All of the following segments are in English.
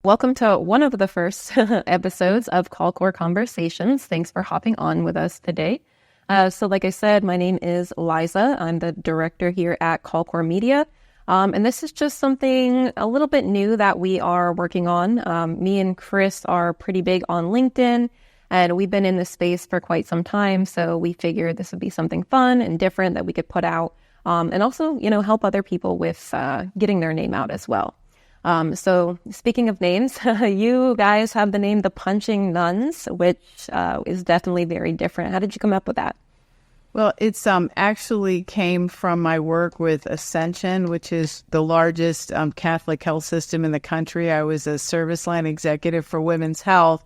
Welcome to one of the first episodes of CallCore Conversations. Thanks for hopping on with us today. So like I said, my name is Liza. I'm the director here at CallCore Media. And this is just something a little bit new that we are working on. Me and Chris are pretty big on LinkedIn, and we've been in this space for quite some time. So we figured this would be something fun and different that we could put out, and also, help other people with getting their name out as well. So speaking of names, you guys have the name the Punching Nuns, which is definitely very different. How did you come up with that? Well, it's actually came from my work with Ascension, which is the largest Catholic health system in the country. I was a service line executive for women's health,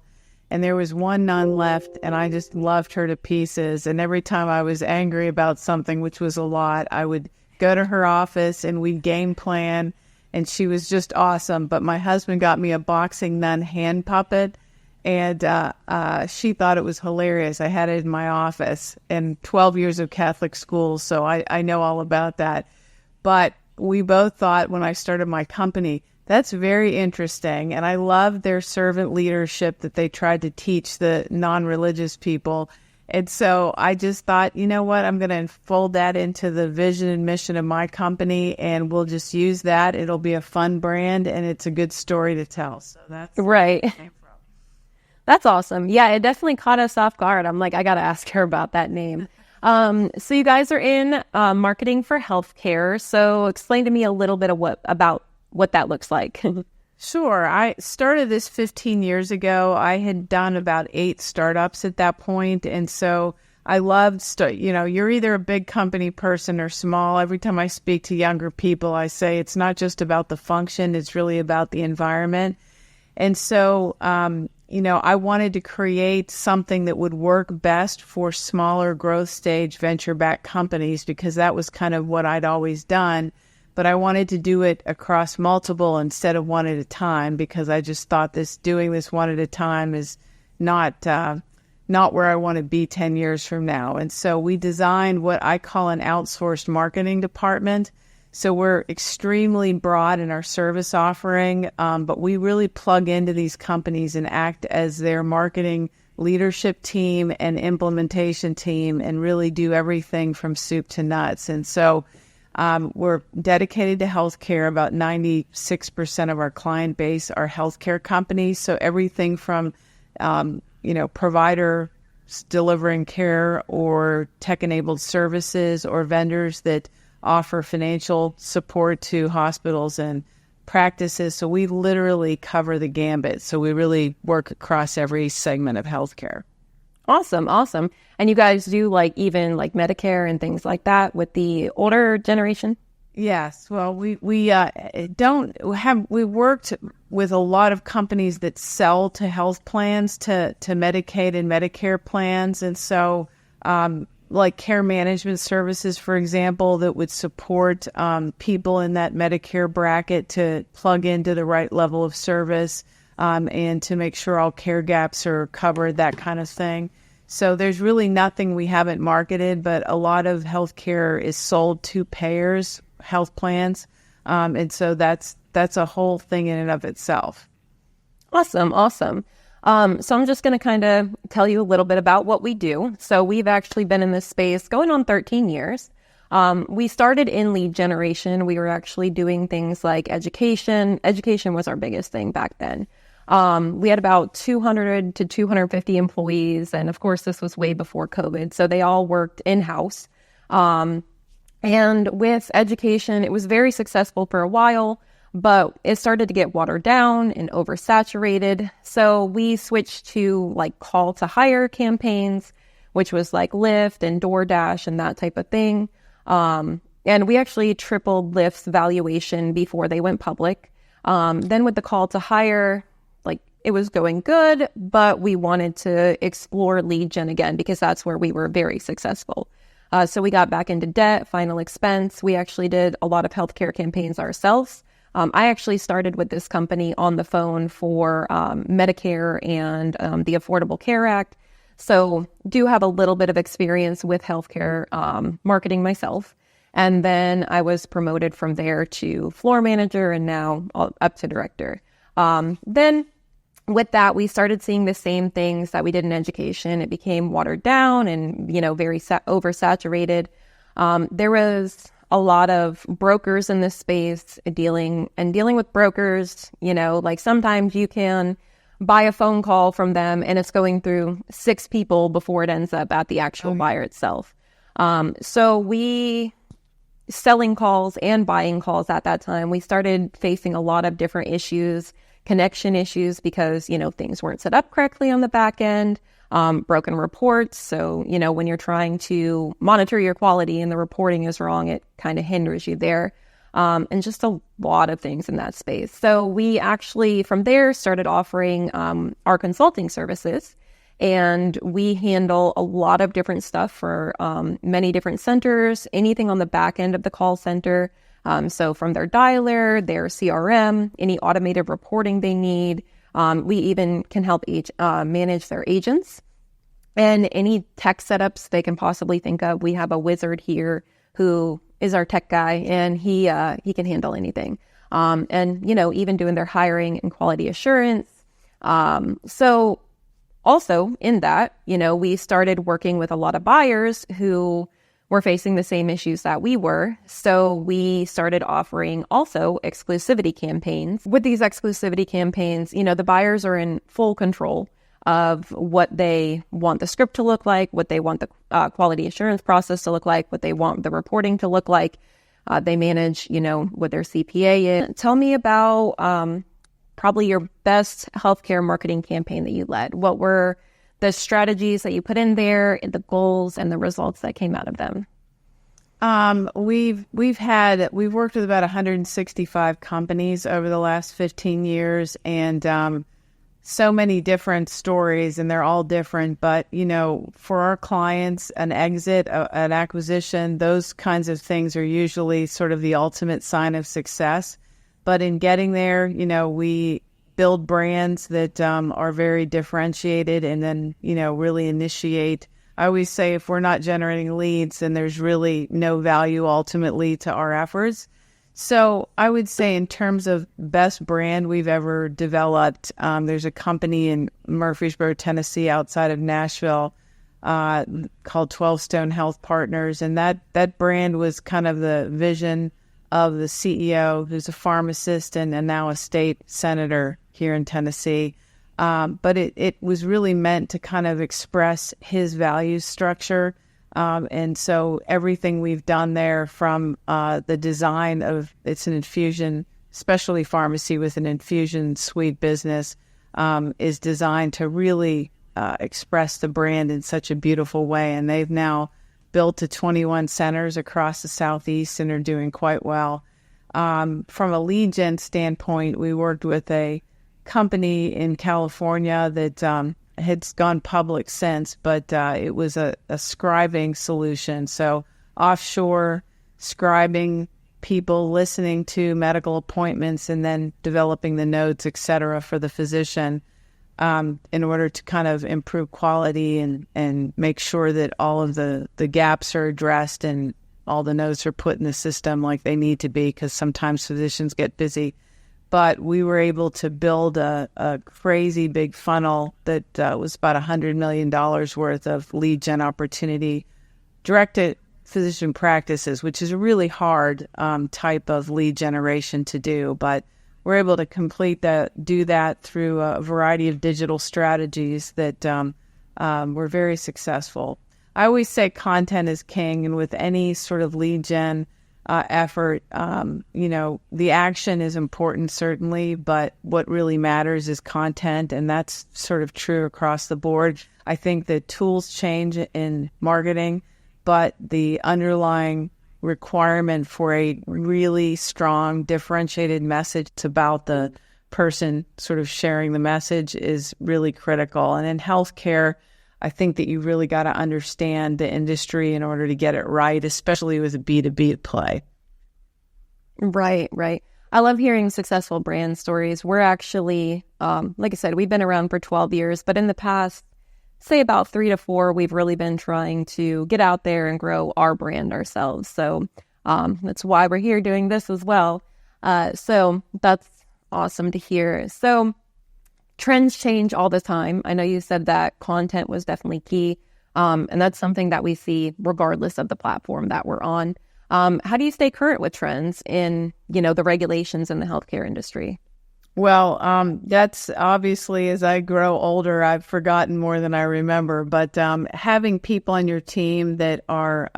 and there was one nun left, and I just loved her to pieces. And every time I was angry about something, which was a lot, I would go to her office and we'd game plan. And she was just awesome. But my husband got me a boxing nun hand puppet, and she thought it was hilarious. I had it in my office, and 12 years of Catholic school, so I know all about that. But we both thought when I started my company, that's very interesting. And I love their servant leadership that they tried to teach the non-religious people. And so I just thought, you know what, I'm going to fold that into the vision and mission of my company, and we'll just use that. It'll be a fun brand, and it's a good story to tell. So that's right. That's awesome. Yeah, it definitely caught us off guard. I'm like, I got to ask her about that name. So you guys are in marketing for healthcare. So explain to me a little bit about what that looks like. Sure. I started this 15 years ago. I had done about 8 startups at that point. And so I loved, you're either a big company person or small. Every time I speak to younger people, I say it's not just about the function, it's really about the environment. And so, I wanted to create something that would work best for smaller growth stage venture-backed companies, because that was kind of what I'd always done. But I wanted to do it across multiple instead of one at a time, because I just thought doing this one at a time is not where I want to be 10 years from now. And so we designed what I call an outsourced marketing department. So we're extremely broad in our service offering, but we really plug into these companies and act as their marketing leadership team and implementation team, and really do everything from soup to nuts. And so we're dedicated to healthcare. About 96% of our client base are healthcare companies. So everything from, providers delivering care, or tech-enabled services, or vendors that offer financial support to hospitals and practices. So we literally cover the gambit. So we really work across every segment of healthcare. Awesome. And you guys do even Medicare and things like that with the older generation? Yes. Well, we worked with a lot of companies that sell to health plans, to Medicaid and Medicare plans. And so like care management services, for example, that would support people in that Medicare bracket to plug into the right level of service, and to make sure all care gaps are covered, that kind of thing. So there's really nothing we haven't marketed, but a lot of healthcare is sold to payers, health plans. And so that's a whole thing in and of itself. Awesome. So I'm just going to kind of tell you a little bit about what we do. So we've actually been in this space going on 13 years. We started in lead generation. We were actually doing things like education. Education was our biggest thing back then. We had about 200 to 250 employees. And of course, this was way before COVID. So they all worked in-house. And with education, it was very successful for a while, but it started to get watered down and oversaturated. So we switched to call to hire campaigns, which was like Lyft and DoorDash and that type of thing. And we actually tripled Lyft's valuation before they went public. Then with the call to hire, it was going good, but we wanted to explore lead gen again, because that's where we were very successful. So we got back into debt, final expense. We actually did a lot of healthcare campaigns ourselves. I actually started with this company on the phone for Medicare and the Affordable Care Act. So do have a little bit of experience with healthcare marketing myself. And then I was promoted from there to floor manager and now up to director. Then with that, we started seeing the same things that we did in education. It became watered down and, very oversaturated. There was a lot of brokers in this space dealing with brokers. Like sometimes you can buy a phone call from them and it's going through 6 people before it ends up at the actual buyer itself. So we, selling calls and buying calls at that time, we started facing a lot of different issues, connection issues, because, things weren't set up correctly on the back end, broken reports. So, when you're trying to monitor your quality and the reporting is wrong, it kind of hinders you there. And just a lot of things in that space. So we actually, from there, started offering our consulting services. And we handle a lot of different stuff for many different centers, anything on the back end of the call center. So from their dialer, their CRM, any automated reporting they need. We even can help manage their agents and any tech setups they can possibly think of. We have a wizard here who is our tech guy, and he can handle anything. And, even doing their hiring and quality assurance. So also in that, we started working with a lot of buyers who were facing the same issues that we were. So we started offering also exclusivity campaigns. With these exclusivity campaigns, the buyers are in full control of what they want the script to look like, what they want the quality assurance process to look like, what they want the reporting to look like. They manage, what their CPA is. Tell me about probably your best healthcare marketing campaign that you led. What were the strategies that you put in there, the goals and the results that came out of them? We've worked with about 165 companies over the last 15 years, and so many different stories, and they're all different. But, for our clients, an exit, an acquisition, those kinds of things are usually sort of the ultimate sign of success. But in getting there, we build brands that are very differentiated, and then, really initiate. I always say if we're not generating leads, then there's really no value ultimately to our efforts. So I would say in terms of best brand we've ever developed, there's a company in Murfreesboro, Tennessee, outside of Nashville, called 12 Stone Health Partners. And that brand was kind of the vision of the CEO, who's a pharmacist and now a state senator here in Tennessee. But it was really meant to kind of express his value structure. And so everything we've done there, from the design of, it's an infusion, specialty pharmacy with an infusion suite business, is designed to really express the brand in such a beautiful way. And they've now built to 21 centers across the Southeast and are doing quite well. From a lead gen standpoint, we worked with a company in California that had gone public since, but it was a scribing solution. So offshore scribing, people listening to medical appointments and then developing the notes, et cetera, for the physician, in order to kind of improve quality and make sure that all of the gaps are addressed and all the notes are put in the system like they need to be, because sometimes physicians get busy. But we were able to build a crazy big funnel that was about $100 million worth of lead gen opportunity direct at physician practices, which is a really hard type of lead generation to do. But we're able to do that through a variety of digital strategies that were very successful. I always say content is king, and with any sort of lead gen effort, the action is important, certainly, but what really matters is content, and that's sort of true across the board. I think that tools change in marketing, but the underlying requirement for a really strong, differentiated message about the person sort of sharing the message is really critical. And in healthcare, I think that you really got to understand the industry in order to get it right, especially with a B2B play. Right. I love hearing successful brand stories. We're actually, like I said, we've been around for 12 years, but in the past, say about 3 to 4, we've really been trying to get out there and grow our brand ourselves. So that's why we're here doing this as well. So that's Awesome to hear. So trends change all the time. I know you said that content was definitely key. And that's something that we see regardless of the platform that we're on. How do you stay current with trends in, the regulations in the healthcare industry? Well, that's obviously, as I grow older, I've forgotten more than I remember. But having people on your team that are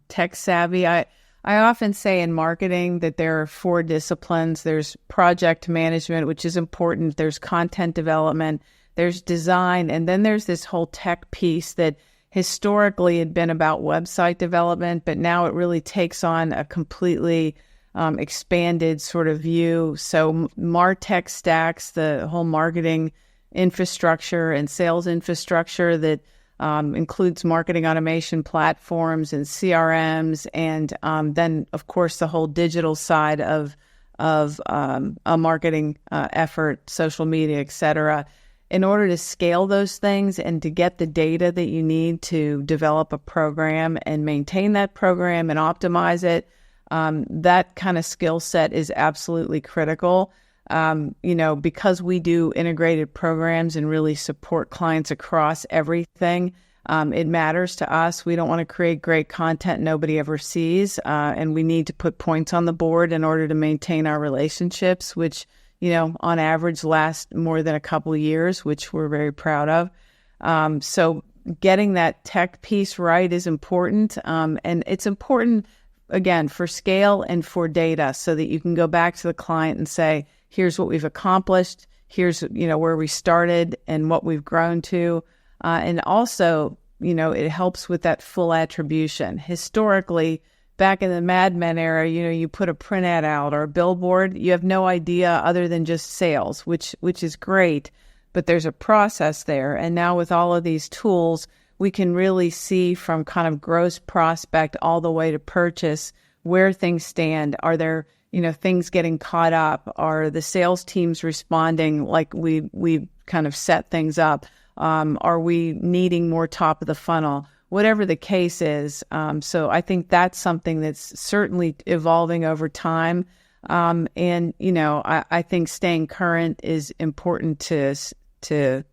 tech savvy, I often say in marketing that there are 4 disciplines. There's project management, which is important. There's content development. There's design. And then there's this whole tech piece that historically had been about website development, but now it really takes on a completely expanded sort of view. So MarTech stacks, the whole marketing infrastructure and sales infrastructure that includes marketing automation platforms and CRMs, and then, of course, the whole digital side of a marketing effort, social media, et cetera. In order to scale those things and to get the data that you need to develop a program and maintain that program and optimize it, that kind of skill set is absolutely critical. Because we do integrated programs and really support clients across everything, it matters to us. We don't want to create great content nobody ever sees, and we need to put points on the board in order to maintain our relationships, which, on average last more than a couple of years, which we're very proud of. So getting that tech piece right is important, and it's important, again, for scale and for data, so that you can go back to the client and say, here's what we've accomplished, here's, where we started and what we've grown to. And also, it helps with that full attribution. Historically, back in the Mad Men era, you put a print ad out or a billboard, you have no idea other than just sales, which is great, but there's a process there. And now with all of these tools, we can really see from kind of gross prospect all the way to purchase where things stand. Are there, things getting caught up? Are the sales teams responding like we kind of set things up? Are we needing more top of the funnel? Whatever the case is. So I think that's something that's certainly evolving over time. And, I think staying current is important to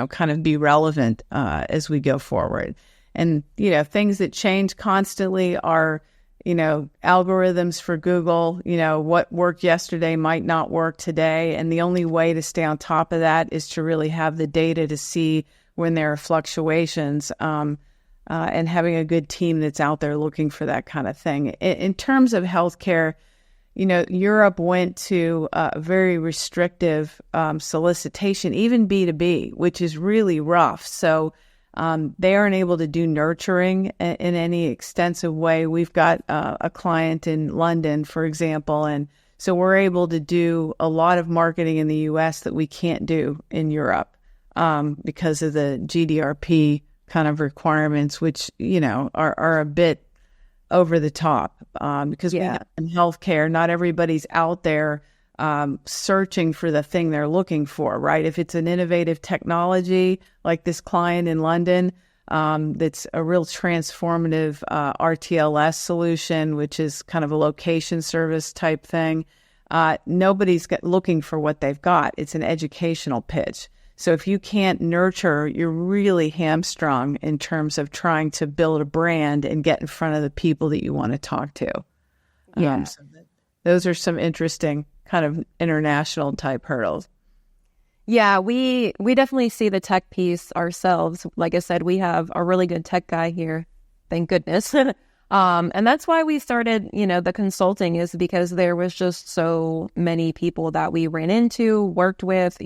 kind of be relevant as we go forward. And, things that change constantly are, algorithms for Google, what worked yesterday might not work today. And the only way to stay on top of that is to really have the data to see when there are fluctuations, and having a good team that's out there looking for that kind of thing. In terms of healthcare, Europe went to a very restrictive solicitation, even B2B, which is really rough. So they aren't able to do nurturing in any extensive way. We've got a client in London, for example, and so we're able to do a lot of marketing in the U.S. that we can't do in Europe because of the GDRP kind of requirements, which, are a bit over the top because we know in healthcare, not everybody's out there searching for the thing they're looking for, right? If it's an innovative technology like this client in London, that's a real transformative RTLS solution, which is kind of a location service type thing, nobody's looking for what they've got. It's an educational pitch. So if you can't nurture, you're really hamstrung in terms of trying to build a brand and get in front of the people that you want to talk to. Yeah. So those are some interesting kind of international type hurdles. Yeah, we definitely see the tech piece ourselves. Like I said, we have a really good tech guy here, thank goodness. And that's why we started, the consulting, is because there was just so many people that we ran into, worked with,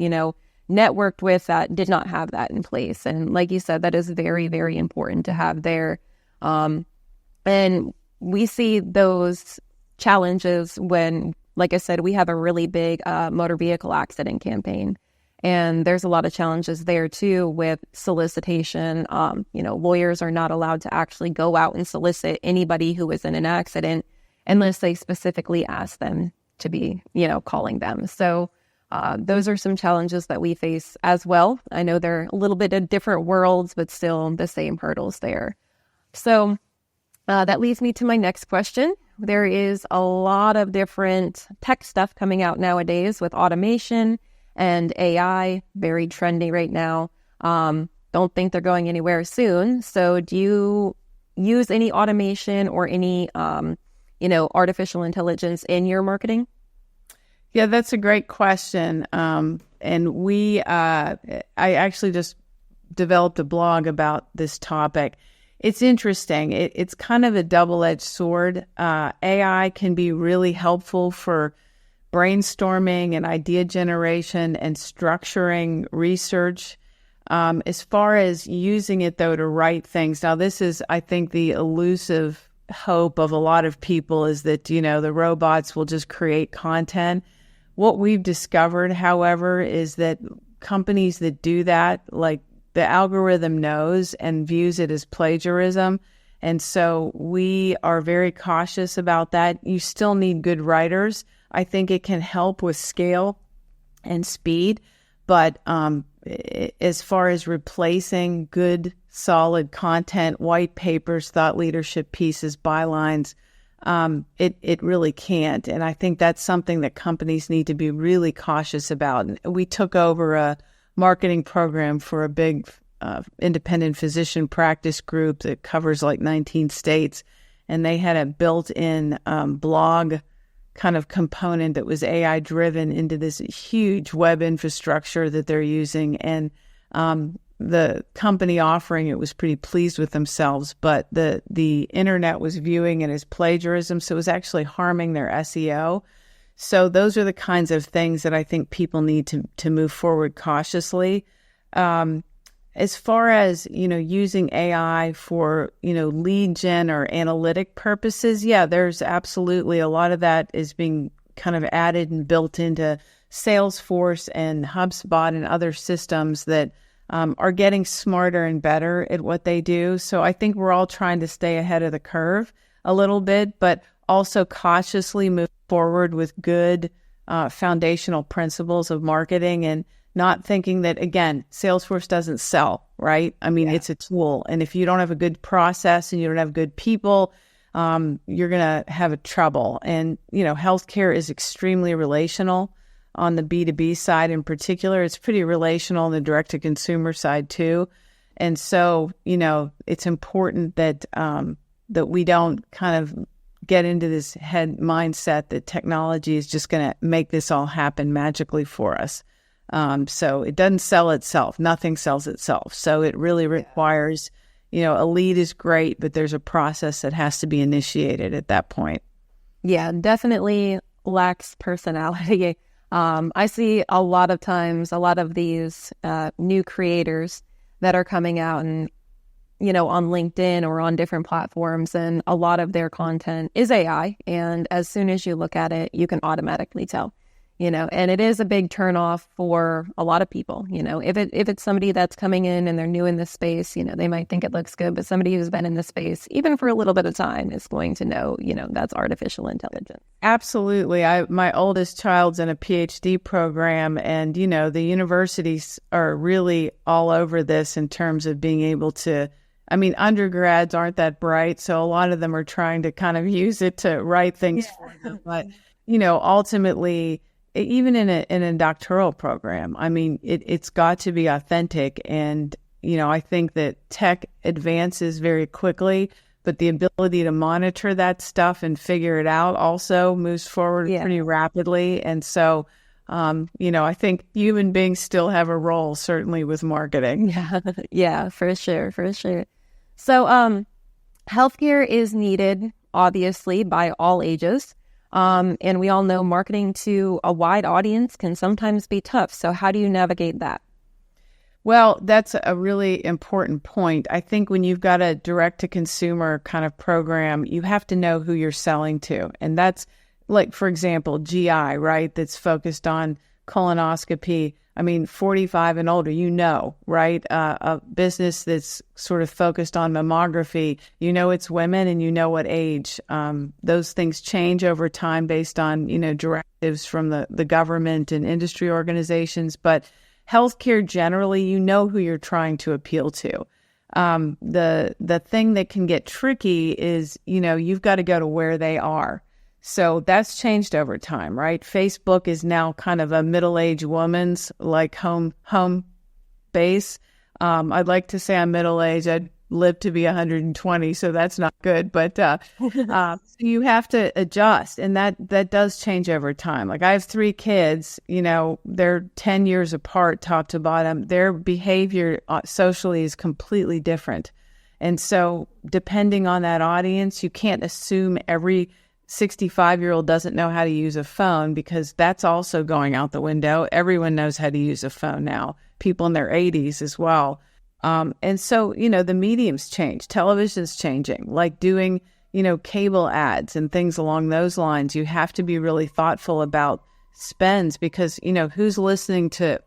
networked with that did not have that in place. And like you said, that is very, very important to have there. And we see those challenges when, like I said, we have a really big motor vehicle accident campaign. And there's a lot of challenges there too with solicitation. Lawyers are not allowed to actually go out and solicit anybody who is in an accident unless they specifically ask them to be, calling them. So those are some challenges that we face as well. I know they're a little bit of different worlds, but still the same hurdles there. So that leads me to my next question. There is a lot of different tech stuff coming out nowadays with automation and AI, very trendy right now. Don't think they're going anywhere soon. So do you use any automation or any, artificial intelligence in your marketing? Yeah, that's a great question. And I actually just developed a blog about this topic. It's interesting. It's kind of a double-edged sword. AI can be really helpful for brainstorming and idea generation and structuring research. As far as using it, though, to write things, now this is, I think, the elusive hope of a lot of people is that, the robots will just create content. What we've discovered, however, is that companies that do that, like the algorithm knows and views it as plagiarism. And so we are very cautious about that. You still need good writers. I think it can help with scale and speed. But as far as replacing good, solid content, white papers, thought leadership pieces, bylines, it really can't. And I think that's something that companies need to be really cautious about. We took over a marketing program for a big independent physician practice group that covers like 19 states. And they had a built-in blog kind of component that was AI driven into this huge web infrastructure that they're using. And the company offering it was pretty pleased with themselves, but the internet was viewing it as plagiarism. So it was actually harming their SEO. So those are the kinds of things that I think people need to move forward cautiously. As far as, using AI for, lead gen or analytic purposes, yeah, there's absolutely a lot of that is being kind of added and built into Salesforce and HubSpot and other systems that are getting smarter and better at what they do. So I think we're all trying to stay ahead of the curve a little bit, but also cautiously move forward with good foundational principles of marketing and not thinking that, again, Salesforce doesn't sell, right? I mean, It's a tool. And if you don't have a good process and you don't have good people, you're going to have trouble. And, healthcare is extremely relational on the B2B side in particular. It's pretty relational on the direct-to-consumer side too. And so, it's important that that we don't kind of get into this head mindset that technology is just going to make this all happen magically for us. So it doesn't sell itself. Nothing sells itself. So it really requires, a lead is great, but there's a process that has to be initiated at that point. Yeah, definitely lacks personality. I see a lot of times, a lot of these new creators that are coming out and, on LinkedIn or on different platforms, and a lot of their content is AI. And as soon as you look at it, you can automatically tell. And it is a big turnoff for a lot of people. If it's somebody that's coming in and they're new in this space, they might think it looks good, but somebody who's been in this space, even for a little bit of time, is going to know, that's artificial intelligence. Absolutely. My oldest child's in a PhD program, and, the universities are really all over this in terms of being able to, undergrads aren't that bright, so a lot of them are trying to kind of use it to write things for them. But, ultimately, even in a doctoral program, it's got to be authentic. And, I think that tech advances very quickly, but the ability to monitor that stuff and figure it out also moves forward pretty rapidly. And so, I think human beings still have a role, certainly with marketing. Yeah, for sure. So, healthcare is needed, obviously, by all ages. And we all know marketing to a wide audience can sometimes be tough. So how do you navigate that? Well, that's a really important point. I think when you've got a direct-to-consumer kind of program, you have to know who you're selling to. And that's like, for example, GI, right, that's focused on colonoscopy. 45 and older, right? A business that's sort of focused on mammography, it's women and what age. Those things change over time based on, directives from the government and industry organizations. But healthcare generally, who you're trying to appeal to. The thing that can get tricky is, you've got to go to where they are. So that's changed over time, right? Facebook is now kind of a middle-aged woman's like home base. I'd like to say I'm middle-aged. I'd live to be 120, so that's not good. But so you have to adjust, and that does change over time. Like I have 3 kids, they're 10 years apart, top to bottom. Their behavior socially is completely different. And so depending on that audience, you can't assume every 65-year-old doesn't know how to use a phone, because that's also going out the window. Everyone knows how to use a phone now, people in their 80s as well. And so, the medium's change. Television's changing, like doing, cable ads and things along those lines. You have to be really thoughtful about spends, because, who's listening to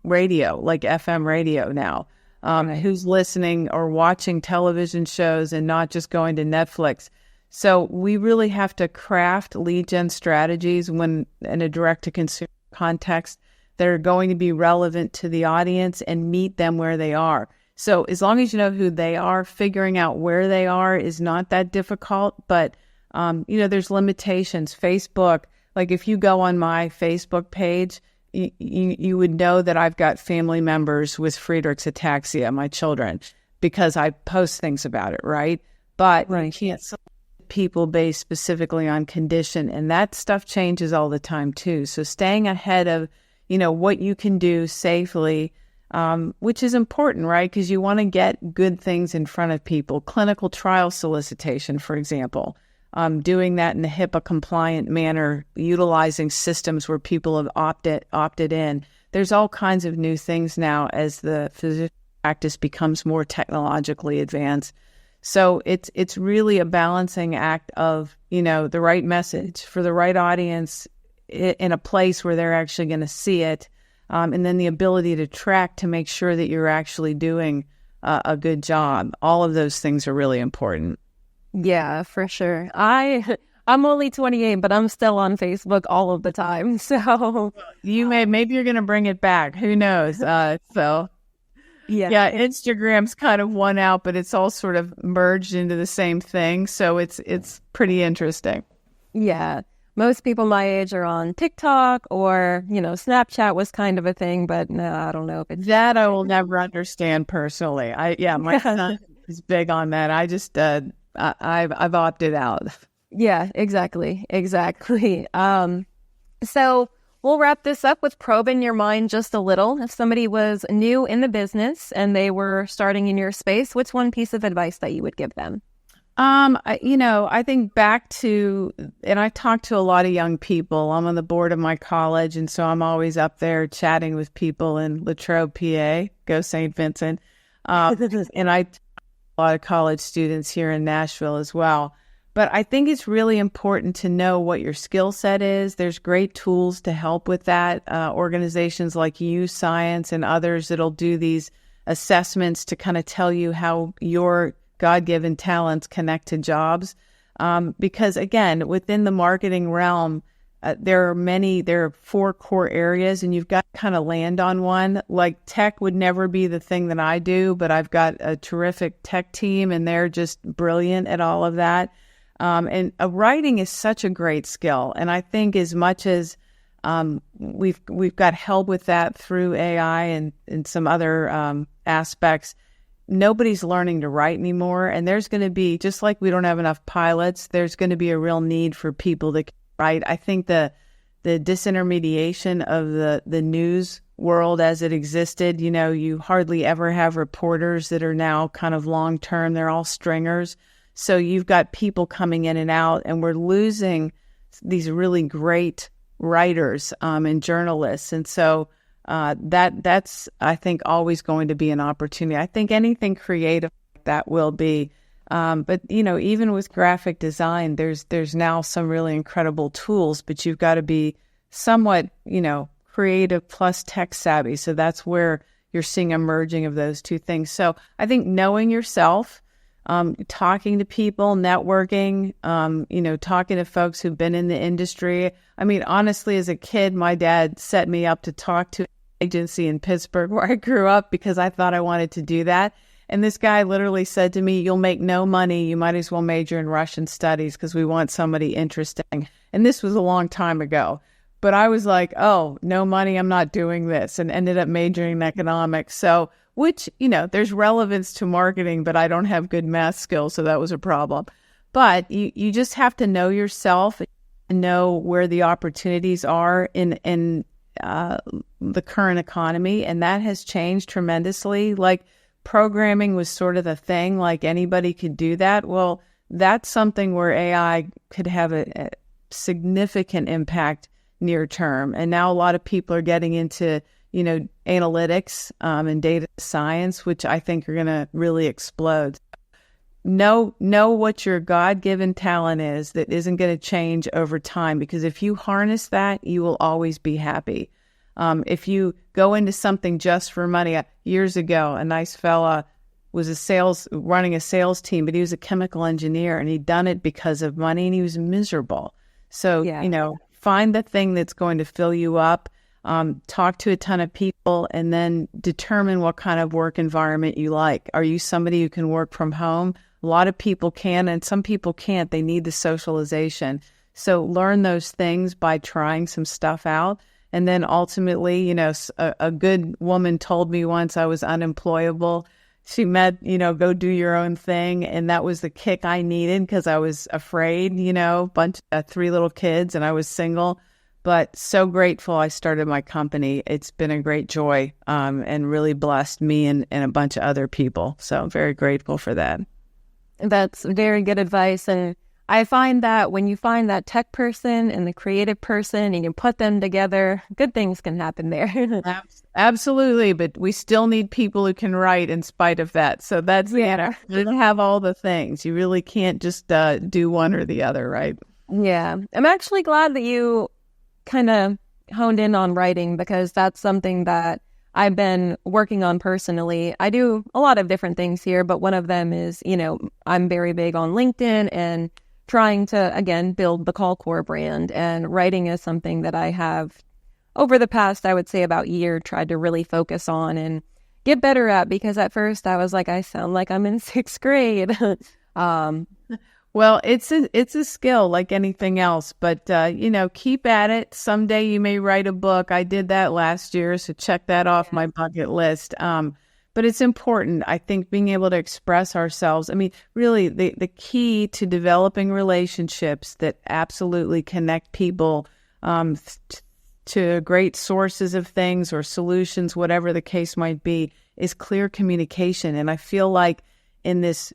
radio, like FM radio now? Who's listening or watching television shows and not just going to Netflix? So we really have to craft lead gen strategies when in a direct-to-consumer context that are going to be relevant to the audience and meet them where they are. So as long as you know who they are, figuring out where they are is not that difficult. But, there's limitations. Facebook, like if you go on my Facebook page, you would know that I've got family members with Friedreich's ataxia, my children, because I post things about it, right? But you can't select people based specifically on condition, and that stuff changes all the time too. So staying ahead of, what you can do safely, which is important, right? Because you want to get good things in front of people. Clinical trial solicitation, for example, doing that in a HIPAA compliant manner, utilizing systems where people have opted in. There's all kinds of new things now as the physician practice becomes more technologically advanced. So it's really a balancing act of, the right message for the right audience in a place where they're actually going to see it. And then the ability to track to make sure that you're actually doing a good job. All of those things are really important. Yeah, for sure. I'm only 28, but I'm still on Facebook all of the time. So maybe you're going to bring it back. Who knows? Yeah, Instagram's kind of won out, but it's all sort of merged into the same thing. So it's pretty interesting. Yeah. Most people my age are on TikTok or, Snapchat was kind of a thing, but no, I don't know if it's that I will never understand personally. My son is big on that. I just I've opted out. Yeah, exactly. So we'll wrap this up with probing your mind just a little. If somebody was new in the business and they were starting in your space, what's one piece of advice that you would give them? I think back to, and I talk to a lot of young people. I'm on the board of my college, and so I'm always up there chatting with people in Latrobe, PA, go St. Vincent. And I talk to a lot of college students here in Nashville as well. But I think it's really important to know what your skill set is. There's great tools to help with that. Organizations like U-Science and others that'll do these assessments to kind of tell you how your God-given talents connect to jobs. Because again, within the marketing realm, there are 4 core areas, and you've got to kind of land on one. Like tech would never be the thing that I do, but I've got a terrific tech team, and they're just brilliant at all of that. And writing is such a great skill. And I think as much as we've got help with that through AI and some other aspects, nobody's learning to write anymore. And there's going to be, just like we don't have enough pilots, there's going to be a real need for people that can write. I think the disintermediation of the news world as it existed, you hardly ever have reporters that are now kind of long-term. They're all stringers. So you've got people coming in and out, and we're losing these really great writers and journalists. And so that's, I think, always going to be an opportunity. I think anything creative like that will be. But, even with graphic design, there's now some really incredible tools, but you've got to be somewhat, creative plus tech savvy. So that's where you're seeing a merging of those two things. So I think knowing yourself, talking to people, networking, talking to folks who've been in the industry. I mean, honestly, as a kid, my dad set me up to talk to an agency in Pittsburgh where I grew up because I thought I wanted to do that. And this guy literally said to me, "You'll make no money. You might as well major in Russian studies because we want somebody interesting." And this was a long time ago. But I was like, oh, no money, I'm not doing this, and ended up majoring in economics. So, which, there's relevance to marketing, but I don't have good math skills, so that was a problem. But you just have to know yourself and know where the opportunities are in the current economy, and that has changed tremendously. Like, programming was sort of the thing, like anybody could do that. Well, that's something where AI could have a significant impact near term. And now a lot of people are getting into, analytics and data science, which I think are going to really explode. Know what your God-given talent is that isn't going to change over time, because if you harness that, you will always be happy. If you go into something just for money, years ago, a nice fella was running a sales team, but he was a chemical engineer, and he'd done it because of money, and he was miserable. So, find the thing that's going to fill you up, talk to a ton of people, and then determine what kind of work environment you like. Are you somebody who can work from home? A lot of people can, and some people can't. They need the socialization. So learn those things by trying some stuff out. And then ultimately, a good woman told me once I was unemployable. She meant, go do your own thing. And that was the kick I needed because I was afraid, 3 little kids, and I was single. But so grateful I started my company. It's been a great joy and really blessed me and a bunch of other people. So I'm very grateful for that. That's very good advice. And I find that when you find that tech person and the creative person and you put them together, good things can happen there. Absolutely. But we still need people who can write in spite of that. So that's, you have all the things. You really can't just do one or the other, right? Yeah. I'm actually glad that you kind of honed in on writing, because that's something that I've been working on personally. I do a lot of different things here, but one of them is, I'm very big on LinkedIn and trying to, again, build the CallCore brand. And writing is something that I have, over the past, I would say about year, tried to really focus on and get better at, because at first I was like, I sound like I'm in 6th grade. Well, it's a skill like anything else, but, keep at it. Someday you may write a book. I did that last year, so check that off my bucket list. But it's important, I think, being able to express ourselves. I mean, really, the key to developing relationships that absolutely connect people to great sources of things or solutions, whatever the case might be, is clear communication. And I feel like in this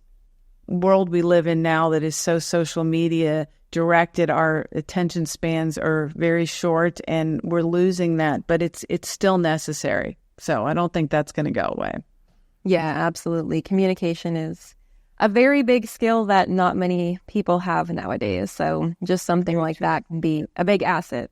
world we live in now that is so social media directed, our attention spans are very short and we're losing that, but it's still necessary. So I don't think that's going to go away. Yeah, absolutely. Communication is a very big skill that not many people have nowadays. So just something like that can be a big asset.